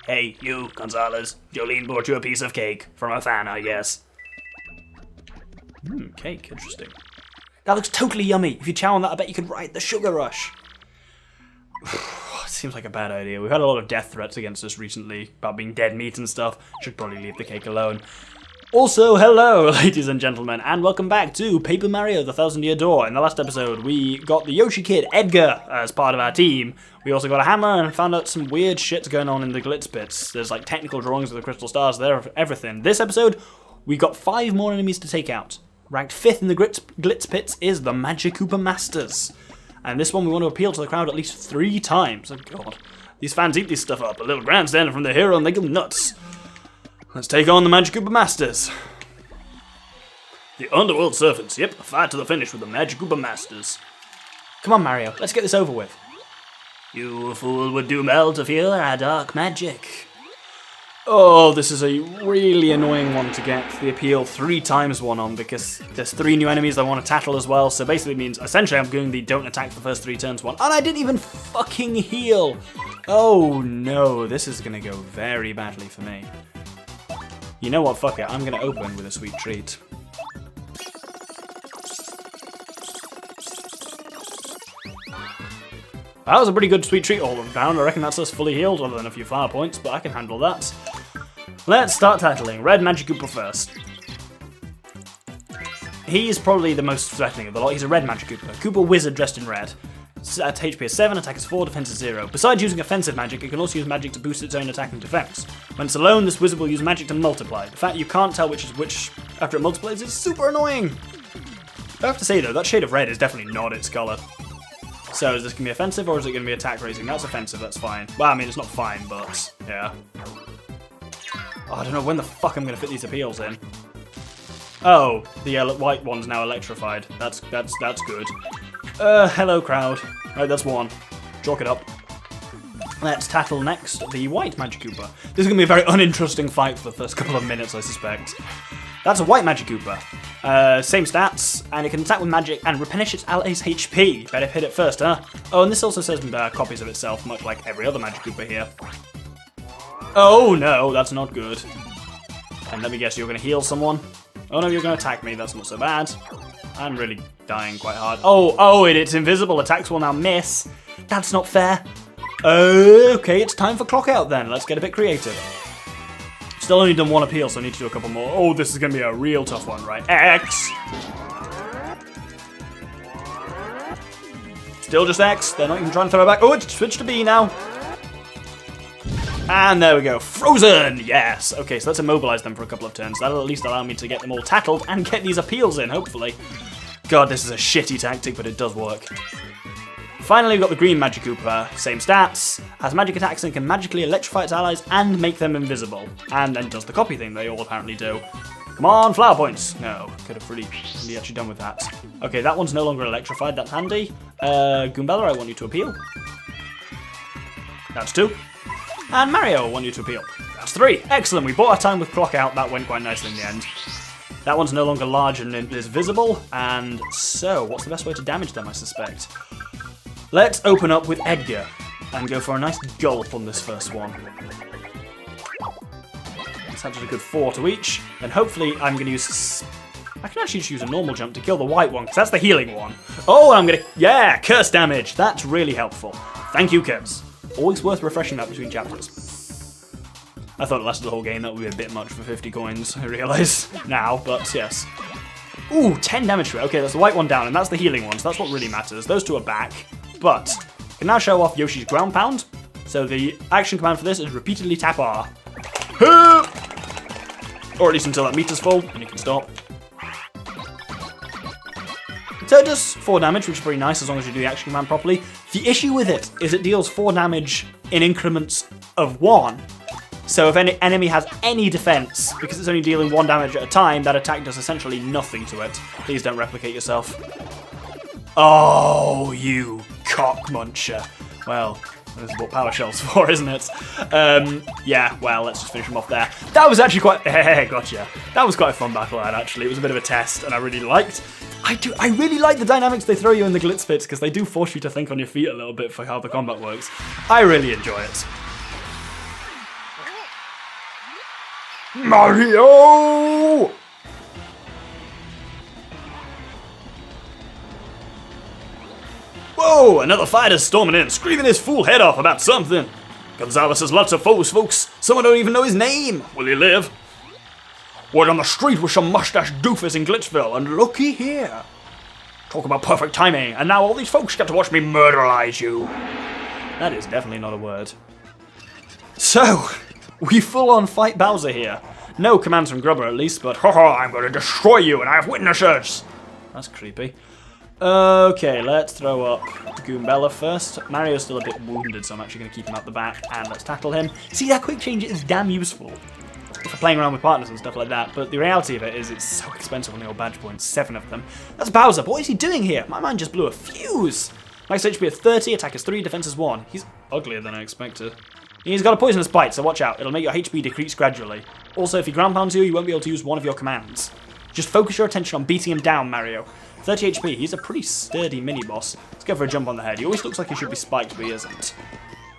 Hey, you, Gonzalez. Jolene brought you a piece of cake. From a fan, I guess. Cake, interesting. That looks totally yummy. If you chow on that, I bet you could ride the sugar rush. Seems like a bad idea. We've had a lot of death threats against us recently about being dead meat and stuff. Should probably leave the cake alone. Also, hello, ladies and gentlemen, and welcome back to Paper Mario: The Thousand-Year Door. In the last episode, we got the Yoshi Kid, Edgar, as part of our team. We also got a hammer and found out some weird shit's going on in the Glitz bits. There's like technical drawings of the crystal stars there, everything. This episode, we got 5 more enemies to take out. Ranked 5th in the Glitz pits is the Gatekeeper Masters. And this one we want to appeal to the crowd at least 3 times. Oh god, these fans eat this stuff up. A little grandstand from the hero and they go nuts. Let's take on the Gatekeeper Masters. The Underworld Servants. Yep, a fight to the finish with the Gatekeeper Masters. Come on, Mario, let's get this over with. You fool would do well to feel our dark magic. Oh, this is a really annoying one to get the appeal 3 times one on because there's 3 new enemies I want to tackle as well. So basically it means essentially I'm doing the don't attack the first 3 turns one. And I didn't even fucking heal. Oh no, this is going to go very badly for me. You know what, fuck it, I'm going to open with a sweet treat. That was a pretty good sweet treat all around. I reckon that's us fully healed, other than a few fire points, but I can handle that. Let's start tackling Red Gatekeeper first. He's probably the most threatening of the lot. He's a Red Gatekeeper. Koopa Wizard dressed in red. HP is 7, attack is 4, defense is 0. Besides using offensive magic, it can also use magic to boost its own attack and defense. When it's alone, this wizard will use magic to multiply. The fact you can't tell which is which after it multiplies is super annoying. I have to say though, that shade of red is definitely not its colour. So is this going to be offensive or is it going to be attack raising? That's offensive, that's fine. Well, I mean, it's not fine, but yeah. Oh, I don't know when the fuck I'm going to fit these appeals in. Oh, the white one's now electrified. That's good. Hello crowd. Right, that's 1. Chalk it up. Let's tackle next the white Gatekeeper. This is going to be a very uninteresting fight for the first couple of minutes, I suspect. That's a white Gatekeeper. Same stats, and it can attack with magic and replenish its allies' HP. Better hit it first, huh? Oh, and this also says copies of itself, much like every other Gatekeeper here. Oh no, that's not good. And let me guess, you're going to heal someone? Oh no, you're going to attack me, that's not so bad. I'm really dying quite hard. Oh, it's invisible. Attacks will now miss. That's not fair. Okay, it's time for clock out then. Let's get a bit creative. Still only done 1 appeal, so I need to do a couple more. Oh, this is going to be a real tough one, right? X. Still just X. They're not even trying to throw it back. Oh, it's switched to B now. And there we go. Frozen! Yes! Okay, so let's immobilize them for a couple of turns. That'll at least allow me to get them all tackled and get these appeals in, hopefully. God, this is a shitty tactic, but it does work. Finally, we've got the green Gatekeeper. Same stats. Has magic attacks and can magically electrify its allies and make them invisible. And then does the copy thing they all apparently do. Come on, flower points! No, could have really actually done with that. Okay, that one's no longer electrified. That's handy. Goombella, I want you to appeal. That's 2. And Mario, I want you to appeal. That's 3. Excellent, we bought our time with clock out. That went quite nicely in the end. That one's no longer large and is visible. And so, what's the best way to damage them, I suspect? Let's open up with Edgar and go for a nice gulp on this first one. Let's add a good 4 to each. And hopefully I'm going to use... I can actually just use a normal jump to kill the white one, because that's the healing one. Oh, I'm going to... Yeah, curse damage. That's really helpful. Thank you, Curse. Always worth refreshing that between chapters. I thought it lasted the whole game. That would be a bit much for 50 coins, I realise now, but yes. Ooh, 10 damage to it. Okay, that's the white one down, and that's the healing one, so that's what really matters. Those 2 are back, but I can now show off Yoshi's ground pound. So the action command for this is repeatedly tap R. Or at least until that meter's full, and you can stop. So it does 4 damage, which is pretty nice as long as you do the action command properly. The issue with it is it deals 4 damage in increments of 1. So if any enemy has any defense, because it's only dealing 1 damage at a time, that attack does essentially nothing to it. Please don't replicate yourself. Oh, you cock muncher. Well, this is what Power Shell's for, isn't it? Yeah, well, let's just finish him off there. That was actually quite... Gotcha. That was quite a fun battle, actually. It was a bit of a test, and I really liked... I really like the dynamics they throw you in the Glitz pits, because they do force you to think on your feet a little bit for how the combat works. I really enjoy it. Mario! Whoa, another fighter's storming in, screaming his fool head off about something. Gonzalez has lots of foes, folks. Some don't even know his name. Will he live? Word on the street with some mustache doofus in Glitzville, and looky here. Talk about perfect timing, and now all these folks get to watch me murderize you. That is definitely not a word. So, we full on fight Bowser here. No commands from Grubber at least, but haha, I'm going to destroy you and I have witnesses. That's creepy. Okay, let's throw up Goombella first. Mario's still a bit wounded, so I'm actually going to keep him out the back, and let's tackle him. See, that quick change is damn useful for playing around with partners and stuff like that, but the reality of it is it's so expensive on the old badge points, 7 of them. That's Bowser, but what is he doing here? My mind just blew a fuse. Max HP is 30, attack is 3, defense is 1. He's uglier than I expected. He's got a poisonous bite, so watch out. It'll make your HP decrease gradually. Also, if he ground pounds you, you won't be able to use one of your commands. Just focus your attention on beating him down, Mario. 30 HP, he's a pretty sturdy mini-boss. Let's go for a jump on the head. He always looks like he should be spiked, but he isn't.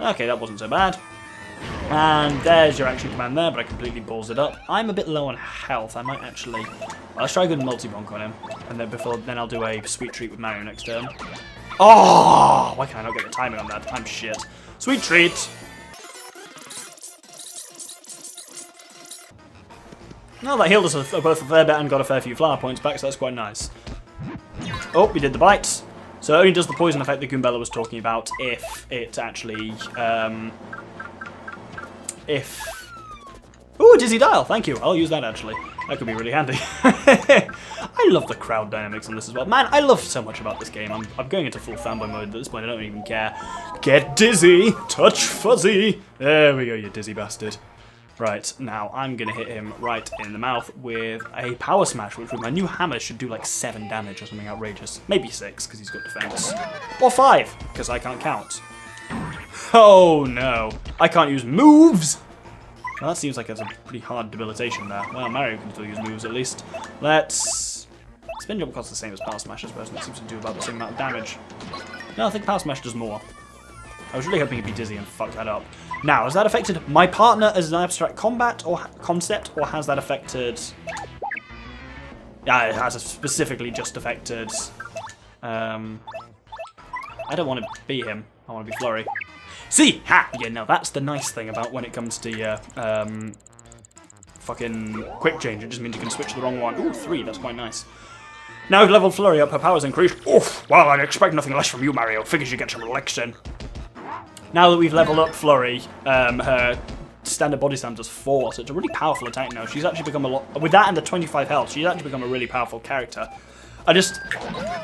Okay, that wasn't so bad. And there's your action command there, but I completely balls it up. I'm a bit low on health. I might actually... let's try a good multi-bonk on him. And then I'll do a sweet treat with Mario next turn. Oh! Why can I not get the timing on that? I'm shit. Sweet treat! No, that healed us both a fair bit and got a fair few flower points back, so that's quite nice. Oh, we did the bites. So it only does the poison effect that Goombella was talking about if it actually... Ooh, a Dizzy Dial, thank you. I'll use that actually. That could be really handy. I love the crowd dynamics on this as well. Man, I love so much about this game. I'm going into full fanboy mode at this point. I don't even care. Get dizzy, touch fuzzy. There we go, you dizzy bastard. Right, now I'm going to hit him right in the mouth with a Power Smash, which with my new hammer should do like 7 damage or something outrageous. Maybe 6, because he's got defense. Or 5, because I can't count. Oh no, I can't use moves! Well, that seems like it's a pretty hard debilitation there. Well, Mario can still use moves at least. Let's... Spin Jump costs the same as Power Smash, I suppose, and it seems to do about the same amount of damage. No, I think Power Smash does more. I was really hoping he'd be dizzy and fuck that up. Now, has that affected my partner as an abstract combat or concept, or has that affected... Yeah, it has specifically just affected... I don't want to be him. I want to be Flurry. See! Ha! Yeah, no, that's the nice thing about when it comes to your fucking quick change. It just means you can switch the wrong one. Ooh, 3, that's quite nice. Now we've leveled Flurry up, her power's increased. Oof! Well, I'd expect nothing less from you, Mario. Figures you get some licks in. Now that we've leveled up Flurry, her standard body slam does 4, so it's a really powerful attack now. She's actually become a lot... With that and the 25 health, she's actually become a really powerful character.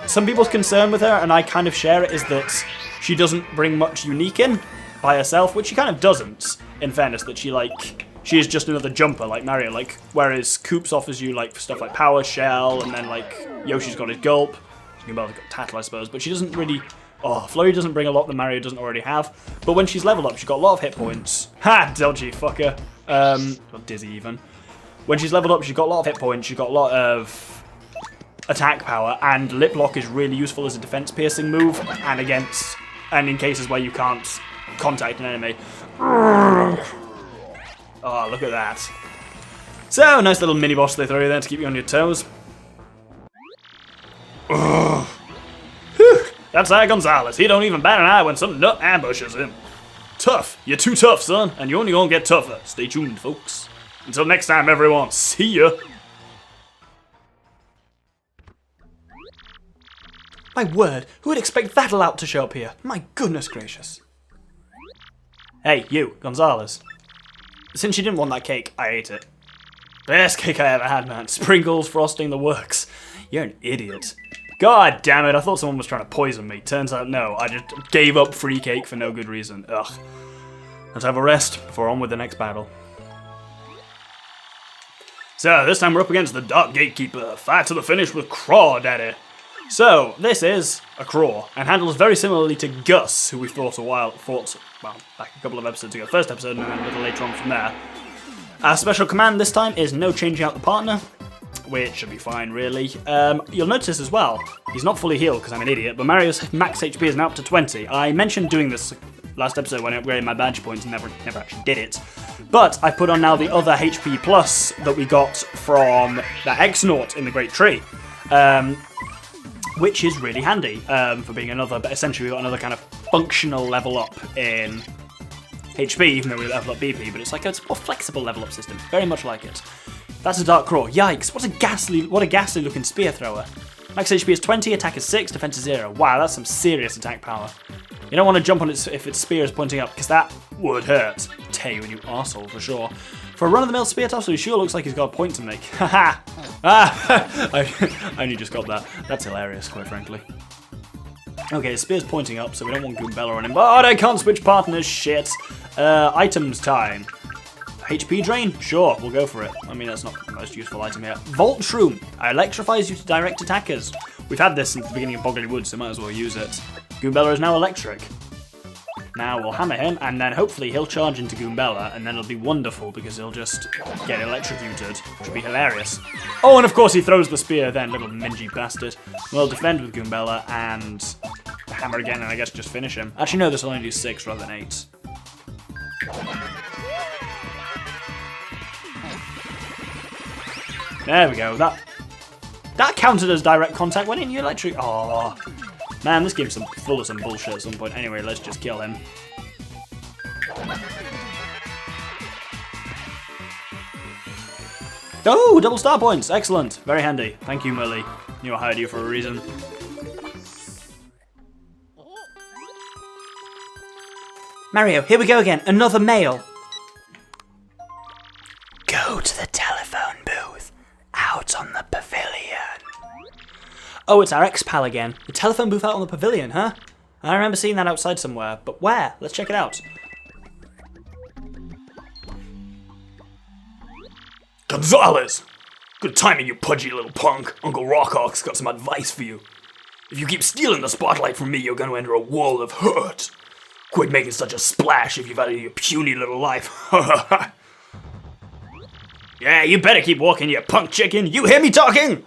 Some people's concern with her, and I kind of share it, is that she doesn't bring much unique in by herself, which she kind of doesn't, in fairness, that she is just another jumper like Mario, like, whereas Koops offers you, like, stuff like Power Shell, and then, like, Yoshi's got his Gulp, Goombella got Tattle, I suppose, but she doesn't really... Oh, Flurry doesn't bring a lot that Mario doesn't already have, but when she's leveled up, she's got a lot of hit points. Ha! Dodgy fucker. Or Dizzy, even. When she's leveled up, she's got a lot of hit points, she's got a lot of attack power, and Lip Lock is really useful as a defense-piercing move, and in cases where you can't contact an enemy. Oh, look at that. So, nice little mini-boss they throw you there to keep you on your toes. Ugh. That's Gonzalez. He don't even bat an eye when some nut ambushes him. Tough. You're too tough, son, and you're only gonna get tougher. Stay tuned, folks. Until next time, everyone. See ya. My word, who would expect that lout to show up here? My goodness gracious. Hey, you, Gonzalez. Since you didn't want that cake, I ate it. Best cake I ever had, man. Sprinkles, frosting, the works. You're an idiot. God damn it, I thought someone was trying to poison me. Turns out, no, I just gave up free cake for no good reason. Ugh. Let's have a rest before on with the next battle. So, this time we're up against the Dark Gatekeeper. Fight to the finish with Craw Daddy. So, this is a Craw, and handles very similarly to Gus, who we fought back a couple of episodes ago. First episode, and then a little later on from there. Our special command this time is no changing out the partner. which should be fine, really. You'll notice as well, he's not fully healed because I'm an idiot, but Mario's max HP is now up to 20. I mentioned doing this last episode when I upgraded my badge points and never actually did it. But I put on now the other HP plus that we got from that X-Naut in the Great Tree, which is really handy for being another, but essentially we've got another kind of functional level up in HP, even though we level up BP, but it's like a more flexible level up system, very much like it. That's a Dark Claw. Yikes, what a ghastly looking spear thrower. Max HP is 20, attack is 6, defense is 0. Wow, that's some serious attack power. You don't want to jump on it if its spear is pointing up, because that would hurt. Tear you a new arsehole for sure. For a run-of-the-mill spear tosser, he sure looks like he's got a point to make. Haha! I only just got that. That's hilarious, quite frankly. Okay, his spear's pointing up, so we don't want Goombella on him. But I can't switch partners, shit. Items time. HP drain? Sure, we'll go for it. I mean, that's not the most useful item here. Volt Shroom electrifies you to direct attackers. We've had this since the beginning of Boggly Woods, so might as well use it. Goombella is now electric. Now we'll hammer him, and then hopefully he'll charge into Goombella, and then it'll be wonderful because he'll just get electrocuted, which will be hilarious. Oh, and of course he throws the spear then, little mingy bastard. We'll defend with Goombella and hammer again, and I guess just finish him. Actually, no, this will only do 6 rather than 8. There we go. That counted as direct contact when in you electric. Oh, man, this game's full of some bullshit at some point. Anyway, let's just kill him. Oh, double star points. Excellent. Very handy. Thank you, Mully. Knew I hired you for a reason. Mario, here we go again. Another mail. Go to the telephone booth. Out on the pavilion. Oh, it's our ex-pal again. The telephone booth out on the pavilion, huh? I remember seeing that outside somewhere, but where? Let's check it out. Gonzalez! Good timing, you pudgy little punk. Uncle Rockhawk's got some advice for you. If you keep stealing the spotlight from me, you're gonna enter a world of hurt. Quit making such a splash if you've had your puny little life. Yeah, you better keep walking, you punk chicken. You hear me talking?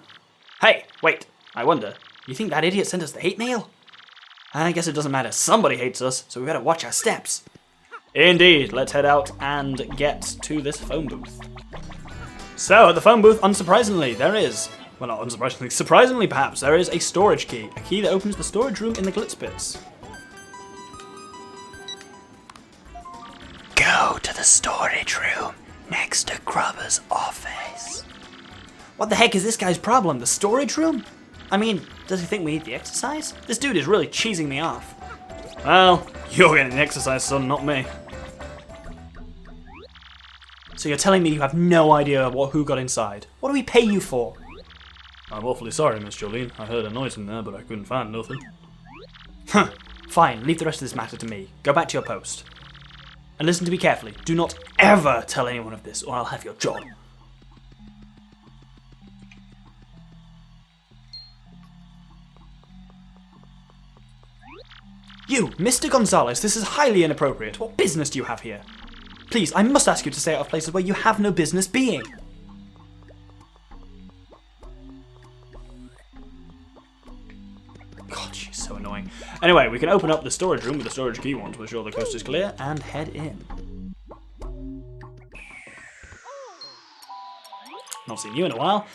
Hey, wait. I wonder, you think that idiot sent us the hate mail? I guess it doesn't matter. Somebody hates us, so we better watch our steps. Indeed. Let's head out and get to this phone booth. So, at the phone booth, unsurprisingly, there is... Well, not unsurprisingly, surprisingly perhaps, there is a storage key. A key that opens the storage room in the Glitz bits. Go to the storage room next to Grubber's office. What the heck is this guy's problem? The storage room? I mean, does he think we need the exercise? This dude is really cheesing me off. Well, you're getting the exercise, son, not me. So you're telling me you have no idea who got inside? What do we pay you for? I'm awfully sorry, Miss Jolene. I heard a noise in there, but I couldn't find nothing. Huh. Fine, leave the rest of this matter to me. Go back to your post. And listen to me carefully. Do not ever tell anyone of this, or I'll have your job. You, Mr. Gonzalez, this is highly inappropriate. What business do you have here? Please, I must ask you to stay out of places where you have no business being. God, she's so annoying. Anyway, we can open up the storage room with the storage key once we're sure the coast is clear and head in. Not seen you in a while.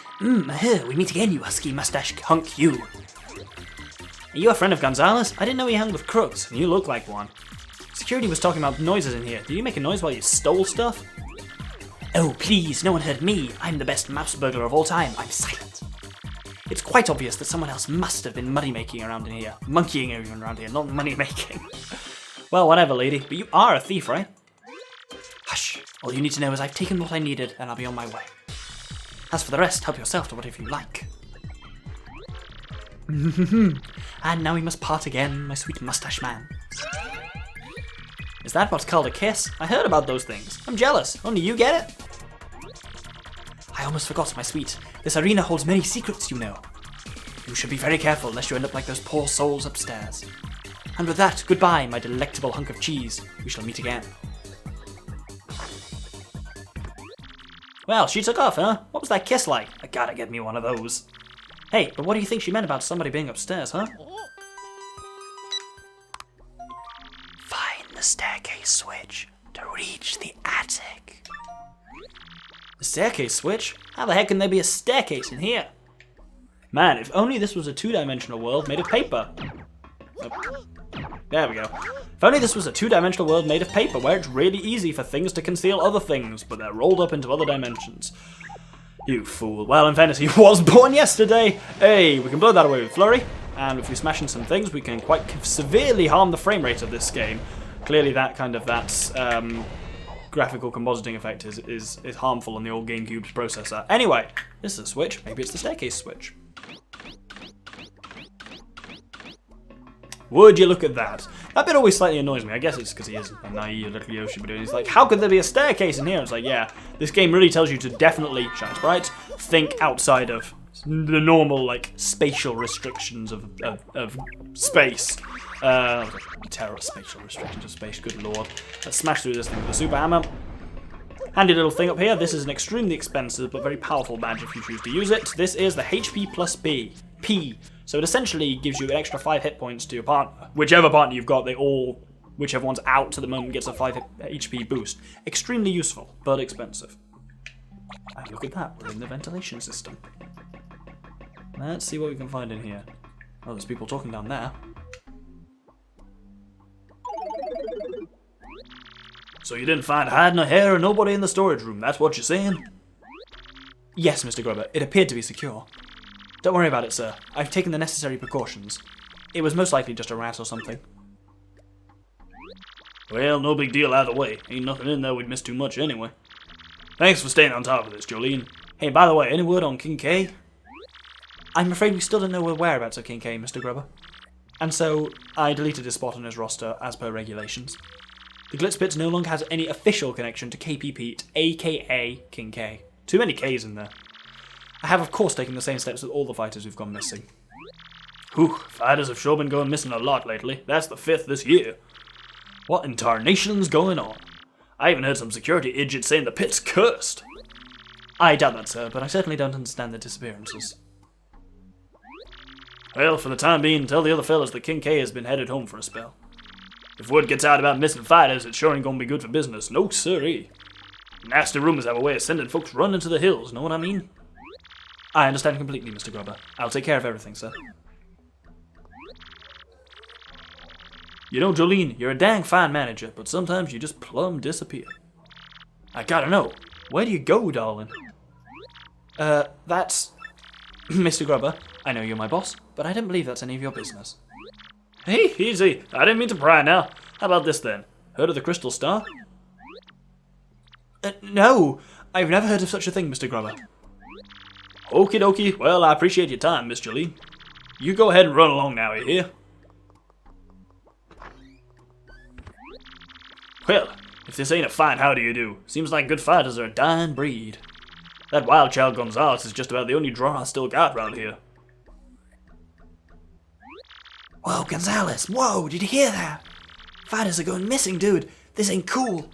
Here, we meet again, you husky mustache hunk, you. Are you a friend of Gonzalez? I didn't know he hung with crooks, and you look like one. Security was talking about noises in here. Did you make a noise while you stole stuff? Oh, please, no one heard me. I'm the best mouse burglar of all time. I'm silent. It's quite obvious that someone else must have been money-making around in here. Monkeying around here, not money-making. Well, whatever, lady. But you are a thief, right? Hush. All you need to know is I've taken what I needed, and I'll be on my way. As for the rest, help yourself to whatever you like. And now we must part again, my sweet mustache man. Is that what's called a kiss? I heard about those things. I'm jealous. Only you get it? I almost forgot, my sweet. This arena holds many secrets, you know. You should be very careful lest you end up like those poor souls upstairs. And with that, goodbye, my delectable hunk of cheese. We shall meet again. Well, she took off, huh? What was that kiss like? I gotta get me one of those. Hey, but what do you think she meant about somebody being upstairs, huh? Find the staircase switch to reach the attic. The staircase switch? How the heck can there be a staircase in here? Man, if only this was a two-dimensional world made of paper. Oh. There we go. If only this was a two-dimensional world made of paper, where it's really easy for things to conceal other things, but they're rolled up into other dimensions. You fool. Well, in fairness, he was born yesterday. Hey, we can blow that away with Flurry, and if we smash in some things, we can quite severely harm the frame rate of this game. Clearly that graphical compositing effect is harmful on the old GameCube's processor. Anyway, this is a switch. Maybe it's the staircase switch. Would you look at that? That bit always slightly annoys me. I guess it's because he is a naive little Yoshi, but he's like, how could there be a staircase in here? It's like, yeah, this game really tells you to definitely, shine bright, think outside of the normal, like, spatial restrictions of space. Terror spatial restrictions of space, good lord. Let's smash through this thing with a super hammer. Handy little thing up here. This is an extremely expensive but very powerful badge if you choose to use it. This is the HP plus P. So it essentially gives you an extra 5 hit points to your partner. Whichever partner you've got, whichever one's out to the moment gets a 5 HP boost. Extremely useful, but expensive. And look at that, we're in the ventilation system. Let's see what we can find in here. Oh, there's people talking down there. So you didn't find hide nor hair or nobody in the storage room, that's what you're saying? Yes, Mr. Grubber, it appeared to be secure. Don't worry about it, sir. I've taken the necessary precautions. It was most likely just a rat or something. Well, no big deal either way. Ain't nothing in there we'd miss too much anyway. Thanks for staying on top of this, Jolene. Hey, by the way, any word on King K? I'm afraid we still don't know the whereabouts of King K, Mr. Grubber. And so, I deleted his spot on his roster as per regulations. The Glitz bit no longer has any official connection to KP Pete, aka King K. Too many Ks in there. I have, of course, taken the same steps with all the fighters who've gone missing. Whew, fighters have sure been going missing a lot lately. That's the 5th this year. What in tarnation's going on? I even heard some security idiots saying the pit's cursed. I doubt that, sir, but I certainly don't understand the disappearances. Well, for the time being, tell the other fellas that King K has been headed home for a spell. If word gets out about missing fighters, it sure ain't gonna be good for business. No siree. Nasty rumors have a way of sending folks running to the hills, know what I mean? I understand completely, Mr. Grubber. I'll take care of everything, sir. You know, Jolene, you're a dang fine manager, but sometimes you just plumb disappear. I gotta know, where do you go, darling? That's... Mr. Grubber, I know you're my boss, but I don't believe that's any of your business. Hey, easy. I didn't mean to pry now. How about this then? Heard of the Crystal Star? No, I've never heard of such a thing, Mr. Grubber. Okie dokie, well, I appreciate your time, Miss Jolene. You go ahead and run along now, you hear? Well, if this ain't a fine how do you do, seems like good fighters are a dying breed. That wild child Gonzales is just about the only draw I still got round here. Whoa, Gonzales, whoa, did you hear that? Fighters are going missing, dude. This ain't cool.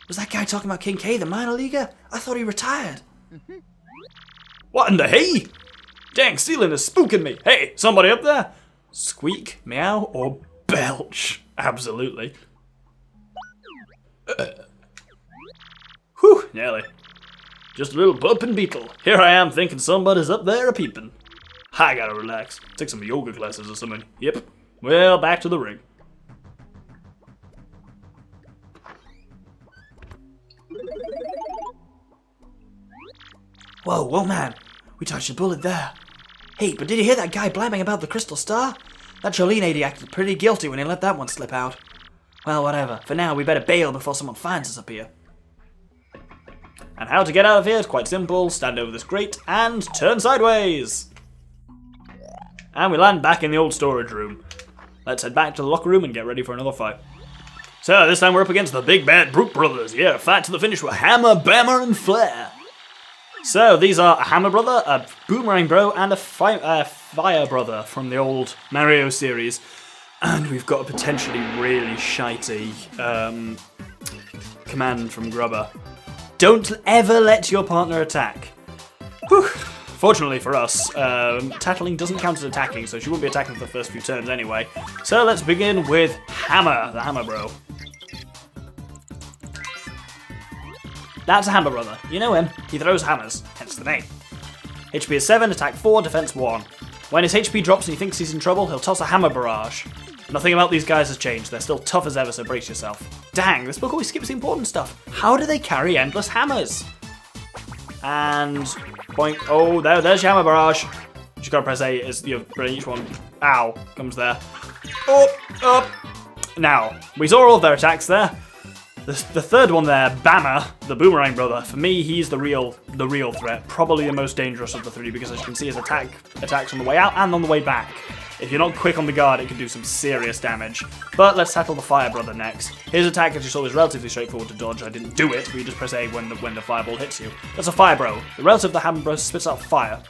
Was that guy talking about King K, the minor leaguer? I thought he retired. What in the hey? Dang, ceiling is spooking me. Hey, somebody up there? Squeak, meow, or belch? Absolutely. Whew, nearly. Just a little bump and beetle. Here I am thinking somebody's up there a-peeping. I gotta relax. Take some yoga classes or something. Yep. Well, back to the ring. Whoa, man. We touched a bullet there. Hey, but did you hear that guy blabbing about the Crystal Star? That Jolene AD acted pretty guilty when he let that one slip out. Well, whatever. For now, we better bail before someone finds us up here. And how to get out of here is quite simple. Stand over this grate and turn sideways. And we land back in the old storage room. Let's head back to the locker room and get ready for another fight. So, this time we're up against the big bad Brute Brothers. Yeah, fight to the finish with Hammer, Bammer, and Flare. So, these are a Hammer Brother, a Boomerang Bro, and a Fire Brother from the old Mario series. And we've got a potentially really shitey command from Grubber. Don't ever let your partner attack. Whew. Fortunately for us, tackling doesn't count as attacking, so she won't be attacking for the first few turns anyway. So let's begin with Hammer, the Hammer Bro. That's a Hammer Brother. You know him. He throws hammers, hence the name. HP is 7, attack 4, defense 1. When his HP drops and he thinks he's in trouble, he'll toss a Hammer Barrage. Nothing about these guys has changed. They're still tough as ever, so brace yourself. Dang, this book always skips the important stuff. How do they carry endless hammers? And point. Oh, there's your Hammer Barrage. You just gotta press A as for each one. Ow, comes there. Up. Now, we saw all of their attacks there. The third one there, Bammer, the Boomerang Brother. For me, he's the real threat. Probably the most dangerous of the three because, as you can see, his attacks on the way out and on the way back. If you're not quick on the guard, it can do some serious damage. But let's tackle the Fire Brother next. His attack, as you saw, is relatively straightforward to dodge. I didn't do it, but you just press A when the fireball hits you. That's a Fire Bro. The relative of the Hammer Bro spits out fire.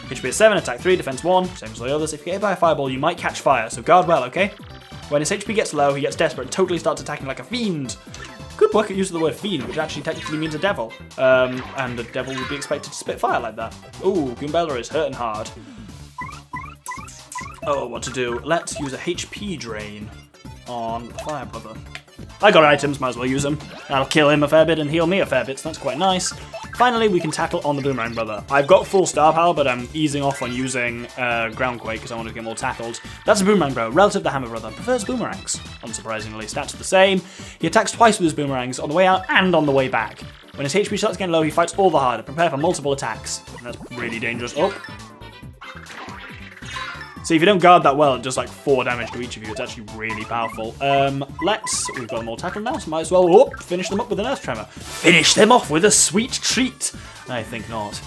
HP is 7, attack 3, defense 1, same as the others. If you get hit by a fireball, you might catch fire, so guard well, okay? When his HP gets low, he gets desperate and totally starts attacking like a fiend. Good work at use of the word fiend, which actually technically means a devil. And a devil would be expected to spit fire like that. Ooh, Goombella is hurting hard. Oh, what to do? Let's use a HP drain on the Fire Brother. I got items, might as well use them. That'll kill him a fair bit and heal me a fair bit, so that's quite nice. Finally, we can tackle on the Boomerang Brother. I've got full star power, but I'm easing off on using Groundquake because I want to get more tackled. That's a Boomerang Bro. Relative to the Hammer Brother. Prefers boomerangs. Unsurprisingly, stats are the same. He attacks twice with his boomerangs, on the way out and on the way back. When his HP starts getting low, he fights all the harder. Prepare for multiple attacks. And that's really dangerous. Oh. See, if you don't guard that well, it does like 4 damage to each of you. It's actually really powerful. We've got them all tackled now, so might as well finish them up with an Earth Tremor. Finish them off with a sweet treat. I think not.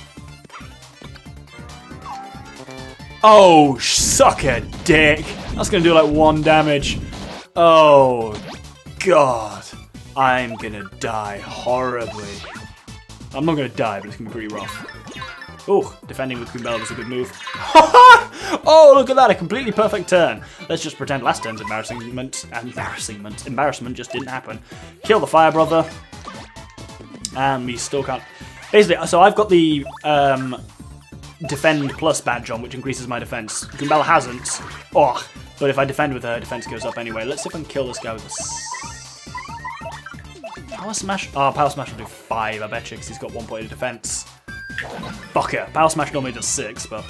Oh, suck a dick. That's going to do like 1 damage. Oh, God. I'm going to die horribly. I'm not going to die, but it's going to be pretty rough. Oh, defending with Goombella was a good move. Oh, look at that, a completely perfect turn. Let's just pretend last turn's embarrassment just didn't happen. Kill the Fire Brother. And we still can't... Basically, so I've got the Defend Plus badge on, which increases my defense. Goombella hasn't. Oh, but if I defend with her, defense goes up anyway. Let's see if I can kill this guy with a... Power Smash? Oh, Power Smash will do 5, I bet you, because he's got 1 point of defense. Fucker. Power Smash normally does 6, but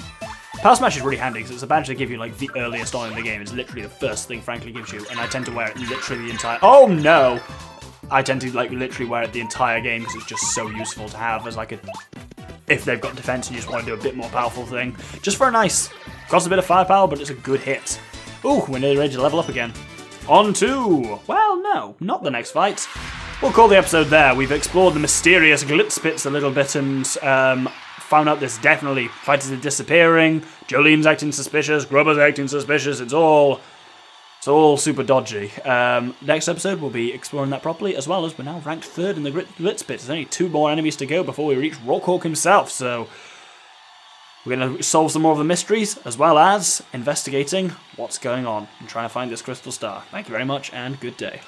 Power Smash is really handy because it's a badge they give you like the earliest on in the game. It's literally the first thing Frankly gives you, and I tend to wear it literally the entire... Oh no! I tend to like literally wear it the entire game because it's just so useful to have as like a... If they've got defense and you just want to do a bit more powerful thing. Just for a nice... Costs a bit of firepower, but it's a good hit. Ooh, we're nearly ready to level up again. On to... Well, no, not the next fight. We'll call the episode there. We've explored the mysterious Glitz pits a little bit and found out there's definitely fighters are disappearing, Jolene's acting suspicious, Grubber's acting suspicious, it's all super dodgy. Next episode we'll be exploring that properly, as well as we're now ranked 3rd in the Glitz pits. There's only 2 more enemies to go before we reach Rockhawk himself, so we're going to solve some more of the mysteries, as well as investigating what's going on and trying to find this crystal star. Thank you very much, and good day.